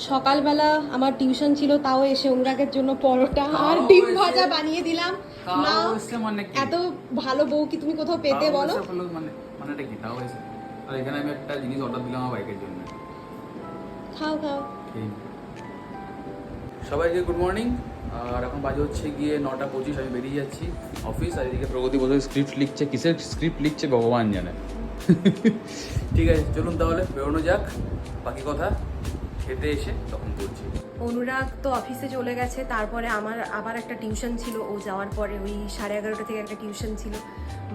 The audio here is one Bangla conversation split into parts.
সকালবেলা আমার টিউশন ছিল, তাও এসে অনুরাগের জন্য পরোটা আর ডিম ভাজা বানিয়ে দিলাম। না এত ভালো বউ কি তুমি কোথাও পেতে বলো? মানেটা কি তাও হয়েছে? আর এখানে আমি একটা জিনিস অর্ডার দিলাম আমার বাইকের জন্য। খাও খাও। সবাইকে গুড মর্নিং। আর এখন বাজে হচ্ছে গিয়ে 9:25, আমি বেরিয়ে যাচ্ছি অফিস। আর এদিকে প্রগতি বসে স্ক্রিপ্ট লিখছে, কিসের স্ক্রিপ্ট লিখছে ভগবান জানে। ঠিক আছে, চলুন তাহলে বেরোনো যাক। বাকি কথা খেতে এসে তখন বলছি। অনুরাগ তো অফিসে চলে গেছে, তারপরে আমার আবার একটা টিউশন ছিল, ও যাওয়ার পরে ওই 11:30 থেকে একটা টিউশন ছিল।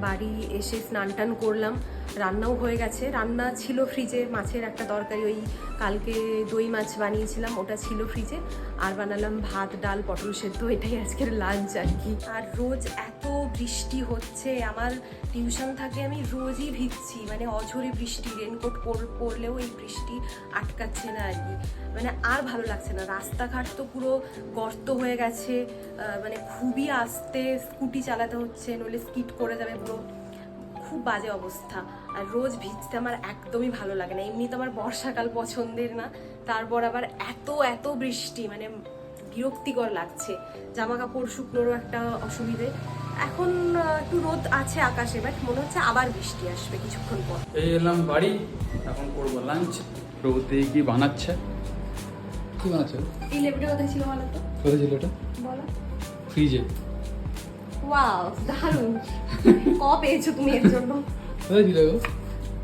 বাড়ি এসে স্নান টান করলাম, রান্নাও হয়ে গেছে। রান্না ছিল ফ্রিজে, মাছের একটা তরকারি, ওই কালকে দই মাছ বানিয়েছিলাম ওটা ছিল ফ্রিজে। আর বানালাম ভাত ডাল পটল সেদ্ধ, এটাই আজকের লাঞ্চ আর কি। আর রোজ এত বৃষ্টি হচ্ছে, আমার টিউশন থাকে আমি রোজই ভিজছি, মানে অঝরে বৃষ্টি, রেনকোট পরলেও এই বৃষ্টি আটকাচ্ছে না আর কি। মানে আর ভালো লাগছে না, রাস্তাঘাট তো পুরো গর্ত হয়ে গেছে, মানে খুবই আস্তে স্কুটি চালাতে হচ্ছে, নইলে স্কিড করে যাবে পুরো, খুব বাজে অবস্থা। আর রোজ ভিজতে আমার একদমই ভালো লাগে না। এমনি তো আমার বর্ষাকাল পছন্দের না, তারপর আবার এত বৃষ্টি, মানে বিরক্তিকর লাগছে। জামা কাপড় শুকনোরও একটা অসুবিধে। এখন একটু রোদ আছে আকাশে, বাট মনে হচ্ছে আবার বৃষ্টি আসবে কিছুক্ষণ পর। এই এলাম বাড়ি, এখন করবো লাঞ্চ। প্রগতি কি বানাচ্ছে? কি বানাচ্ছে? এই লেবুটা কোথায় ছিল বলো তো? কোথায় ছিল এটা? বলো। ফ্রিজে। ওয়াও, দারুণ। পেয়েছো তুমি এর জন্য? কোথায় ছিল গো?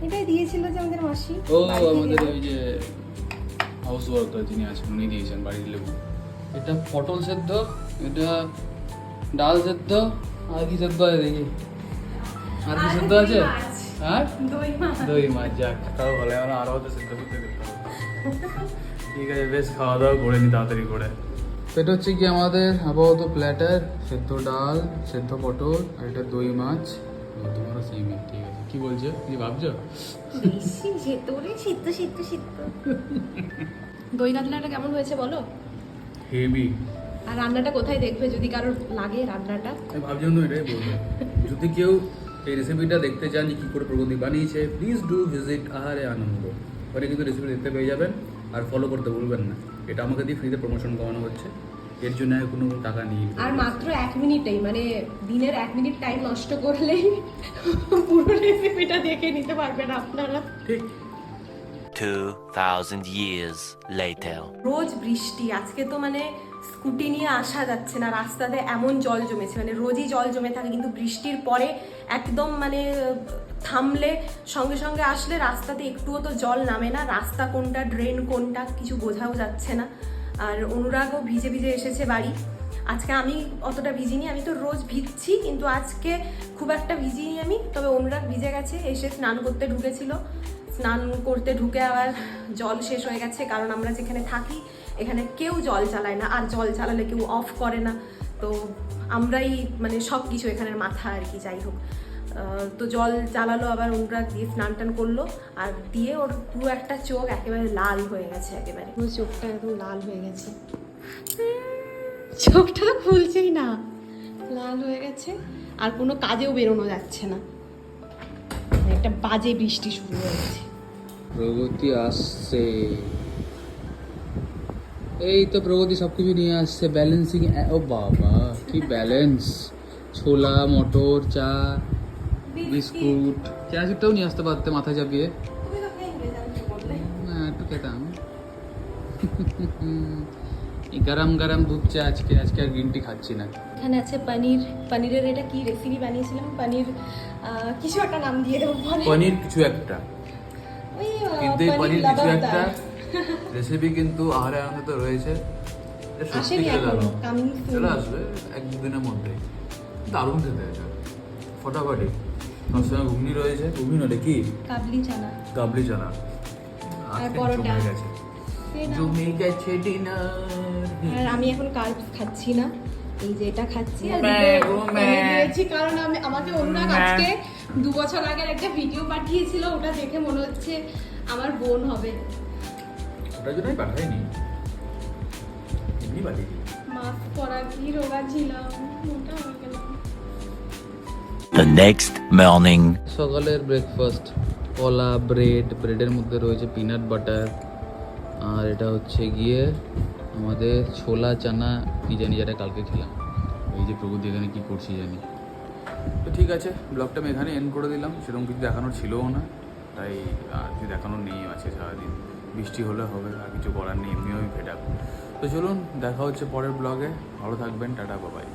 এটাই দিয়েছিল যে আমাদের মাসি। ও আমাদের ওই যে হাউস ওয়ার্কার যিনি আছেন উনি দিয়েছেন বাড়ির লেবু। এটা পটল সেদ্ধ, এটা ডাল সেদ্ধ, আর কি সেদ্ধ আছে দেখি? আর কি সেদ্ধ আছে? আর দই মাছ। যাক, তাও ভালো, এখন আরো হয়তো সেদ্ধ করতে দেখতে হবে। ঠিক আছে, বেশ, খাওয়া দাওয়া করে নি তাড়াতাড়ি করে। তো এটা হচ্ছে কি আমাদের আপাতত প্ল্যাটার, সেদ্ধ ডাল, সেদ্ধ পটল, আর এটা দই মাছ। তোমারও সেমই, ঠিক আছে। কি বলছো, কি ভাবছো? বেশি ভেতরে সিদ্ধ সিদ্ধ সিদ্ধ। দই কাতলাটা কেমন হয়েছে বলো? হেভি। আর রান্নাটা কোথায় দেখবে যদি কারোর লাগে রান্নাটা? আমি ভাবছিলাম তো এটাই বলবো। যদি কেউ এই রেসিপিটা দেখতে চান যে কী করে প্রগতি বানিয়েছে, প্লিজ ডু ভিজিট আহারে আনন্দ। ওখানে কিন্তু রেসিপি দেখতে পেয়ে যাবেন। আর ফলো করতে ভুলবেন না। এটা আমাকে দিয়ে ফ্রিতে প্রমোশন করানো হচ্ছে, এর জন্য কোনো টাকা নিই। আর মাত্র 1 মিনিটেই, মানে দিনের 1 মিনিট টাইম নষ্ট করলেই পুরো রেসিপিটা দেখে নিতে পারবেন আপনারা। ঠিক। 2000 years later. রোজ বৃষ্টি, আজকে তো মানে স্কুটি নিয়ে আসা যাচ্ছে না, রাস্তাতে এমন জল জমেছে, মানে রোজই জল জমে থাকে, কিন্তু বৃষ্টির পরে একদম মানে থামলে সঙ্গে সঙ্গে আসলে রাস্তাতে একটুও তো জল নামে না। রাস্তা কোনটা, ড্রেন কোনটা, কিছু বোঝাও যাচ্ছে না। আর অনুরাগও ভিজে ভিজে এসেছে বাড়ি। আজকে আমি অতটা ভিজিনি, আমি তো রোজ ভিজছি, কিন্তু আজকে খুব একটা ভিজিনি আমি। তবে অনুরাগ ভিজে গেছে, এসে স্নান করতে ঢুকেছিল, স্নান করতে ঢুকে আবার জল শেষ হয়ে গেছে। কারণ আমরা যেখানে থাকি এখানে কেউ জল চালায় না, আর জল চালালে কেউ অফ করে না, তো আমরাই মানে সব কিছু এখানের মাথা আর কি। যাই হোক, তো জল চালালো, আবার অনুরাগ দিয়ে স্নান টান করলো, আর দিয়ে ওর পুরো একটা চোখ একেবারে লাল হয়ে গেছে, একেবারে পুরো চোখটা একদম লাল হয়ে গেছে। চোখটা তো খুলছেই না, লাল হয়ে গেছে। আর কোনো কাজেও বেরোনো যাচ্ছে না, একটা বাজে বৃষ্টি শুরু হয়ে গেছে। প্রগতি আসছে, এই তো প্রগতি সবকিছু নিয়ে আসছে। ব্যালেন্সিং, ও বাবা কি ব্যালেন্স! ছোলা, মটর, চা, বিস্কুট, চানাচুরটাও নিয়ে আসতে পারতে মাথায় চাপিয়ে। না, একটু খেতাম। গরম গরম দুধ চা আজকে আর গ্রিন টি খাচ্ছি না। এখানে আছে পনির। পনিরের এটা কি রেসিপি বানিয়েছিলাম, পনির কিছু একটা নাম দিয়ে দেবো, পনির কিছু একটা, ওই কিন্তু এই পনির কিছু একটা রেসিপি কিন্তু আহারে আনন্দ রয়েছে। আসেনি এখনো, কামিং সুন। চলে আসবে 1-2 দিনের মধ্যে। দারুণ খেতে এটা, ফটাফটি। তার সঙ্গে ঘুগনি রয়েছে, ঘুগনি নয় কি কাবলি চানা, কাবলি চানা, আর পরোটা। জমে গেছে ডিনার। আর আমি এখন কার্বস খাচ্ছি না, এই যে এটা খাচ্ছি। আর ম্যাগো দিয়েছি কারণ আমাকে অনুরাগ আজকে 2 বছর আগের একটা ভিডিও পাঠিয়েছিল, ওটা দেখে মনে হচ্ছে আমার বোন হবে। ওটার জন্যই পাঠাইনি, এমনি পাঠিয়েছি। মাস্ক পরা কি রোগা ছিলাম, মোটা হয়ে গেলাম। The next morning. সকালের ব্রেকফাস্ট, কলা, ব্রেডের মধ্যে রয়েছে পিনাট বাটার, আর এটা হচ্ছে গিয়ে আমাদের ছোলা চানা কি জানি, যেটা কালকে খেলাম। এই যে প্রকৃতি এখানে কী করছি জানি। তো ঠিক আছে, ব্লগটা আমি এখানে এন্ড করে দিলাম। সেরকম কিছু দেখানোর ছিলও না, তাই আর কিছু দেখানোর নেই আছে। সারাদিন বৃষ্টি হলে হবে, আর কিছু করার নেই, এমনিও আমি ফেড আপ। তো চলুন, দেখা হচ্ছে পরের ব্লগে। ভালো থাকবেন, টাটা, বাবাই।